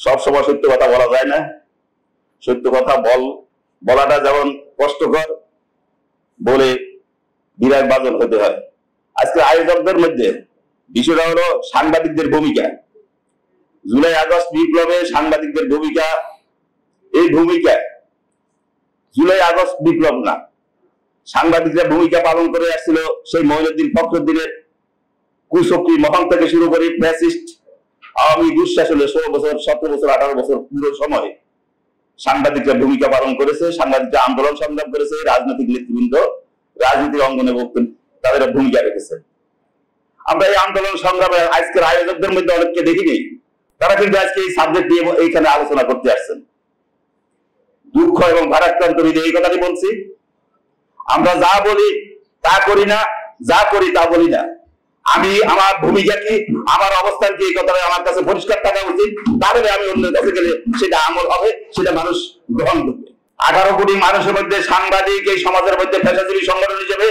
সব সময় সত্য কথা বলা যায় না। সত্য কথা বলাটা যেমন কষ্টকর, বলে বিরাট বাদল হতে হয়। আজকে আয়োজকদের মধ্যে বিষয়টা হলো সাংবাদিকদের ভূমিকা। জুলাই আগস্ট বিপ্লবে সাংবাদিকদের ভূমিকা, এই ভূমিকা জুলাই আগস্ট বিপ্লব না, সাংবাদিকরা ভূমিকা পালন করে আসছিল সেই মঈনুদ্দিন ফখরুদ্দিনের কুশক্তি মহান থেকে শুরু করে ফ্যাসিস্ট আওয়ামী দুঃশাসনে 16 বছর 17 বছর 18 বছর পুরো সময় সাংবাদিকরা ভূমিকা পালন করেছে। সাংবাদিকরা আন্দোলন সংগ্রাম করেছে, রাজনৈতিক নেতৃবৃন্দ রাজনীতির অঙ্গনে তাদের ভূমিকা রেখেছে। আমরা এই আন্দোলন সংগ্রামে আজকের আয়োজকদের মধ্যে অনেককে দেখিনি, তারা কিন্তু আজকে এই সাবজেক্ট নিয়ে এইখানে আলোচনা করতে আসছেন। দুঃখ এবং ভারাক্রান্ত হৃদয়ে এই কথাটি বলছি, আমরা যা বলি তা করি না, যা করি তা বলি না। আমি আমার ভূমিকা কি, আমার অবস্থান কি, এই কথাটা আমার কাছে পরিষ্কার থাকা উচিত। তাহলে আমি অন্যের কাছে গেলে সেটা আমল হবে, সেটা মানুষ গ্রহণ করবে। 18 কোটি মানুষের মধ্যে সাংবাদিক এই সমাজের মধ্যে পেশাজীবী সংগঠন হিসেবে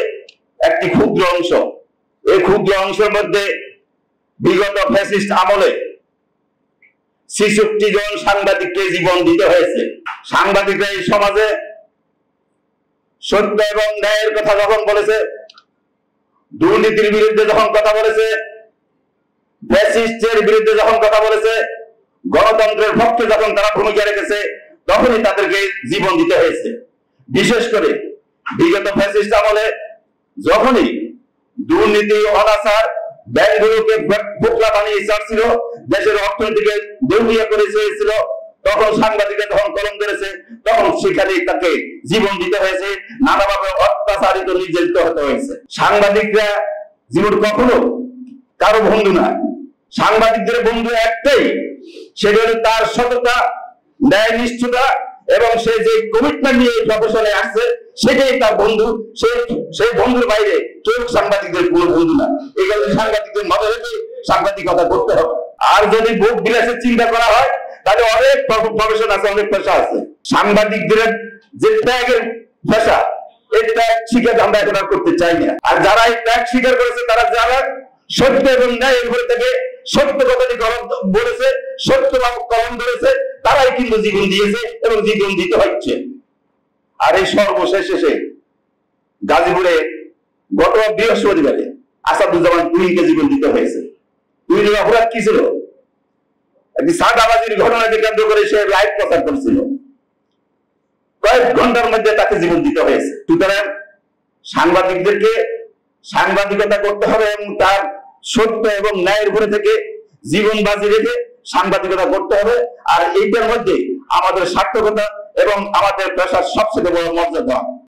একটি ক্ষুদ্র অংশ। এই ক্ষুদ্র অংশের মধ্যে বিগত ফ্যাসিস্ট আমলে 66 জন সাংবাদিককে জীবন দিতে হয়েছে। সাংবাদিকরা এই সমাজে সত্য এবং ন্যায়ের কথা যখন বলেছে, দুর্নীতির বিরুদ্ধে যখন কথা বলেছে, ফ্যাসিস্টের বিরুদ্ধে যখন কথা বলেছে, গণতন্ত্রের পক্ষে যখন তারা ভূমিকা রেখেছে, তখনই তাদেরকে জীবন দিতে হয়েছে। বিশেষ করে বিগত ফ্যাসিস্ট আমলে যখনই দুর্নীতি, অনাচার, ব্যাংকগুলোকে বোকলা বানিয়ে ছাড়ছিল, দেশের অর্থনীতিকে দেউলিয়া করে চেয়েছিল, তখন সাংবাদিকরা যখন কলম ধরেছে, তখন সেখানে তাকে জীবন দিতে হয়েছে, নানাভাবে অত্যাচারিত, নির্যাতিত হতে হয়েছে। সাংবাদিকরা জীবন কখনো কারো বন্ধু না। সাংবাদিকদের বন্ধু একটাই, সেটা হলো তার সততা, ন্যায়নিষ্ঠতা এবং সে যে কমিটমেন্ট নিয়ে এই প্রফেশনে আসছে, সেটাই তার বন্ধু। সেই বন্ধুর বাইরে কেউ সাংবাদিকদের কোনো বন্ধু না। এই কারণে সাংবাদিকদের মনে রেখে সাংবাদিকতা করতে হবে। আর যদি বুক বিলাসের চিন্তা করা হয়, তাহলে অনেক প্রফেশন আছে, অনেক পেশা আছে। সাংবাদিকদের যে ত্যাগের পেশা, এই ত্যাগ স্বীকার আমরা এখন আর করতে চাই না। আর যারা এই ত্যাগ স্বীকার করেছে, তারা যারা সত্য এবং ন্যায়ের উপরে থেকে সত্য কথাটি বলেছে, সত্য কলম ধরেছে, তারাই কিন্তু জীবন দিয়েছে এবং জীবন দিতে হচ্ছে। আর এই সর্বশেষ শেষে গাজীপুরে গত বৃহস্পতিবারে আসাদুজ্জামান তুহিনকে জীবন দিতে হয়েছে। তুহিনের অপরাধ কি ছিল? একটি সাদাবাজির ঘটনাকে কেন্দ্র করে সে লাইভ প্রচার করেছিল, কয়েক ঘন্টার মধ্যে তাকে জীবন দিতে হয়েছে। সুতরাং সাংবাদিকদেরকে সাংবাদিকতা করতে হবে এবং তার সত্য এবং ন্যায়ের উপরে থেকে জীবন বাজি রেখে সাংবাদিকতা করতে হবে। আর এইটার মধ্যে আমাদের সার্থকতা এবং আমাদের পেশার সবচেয়ে বড় মর্যাদা।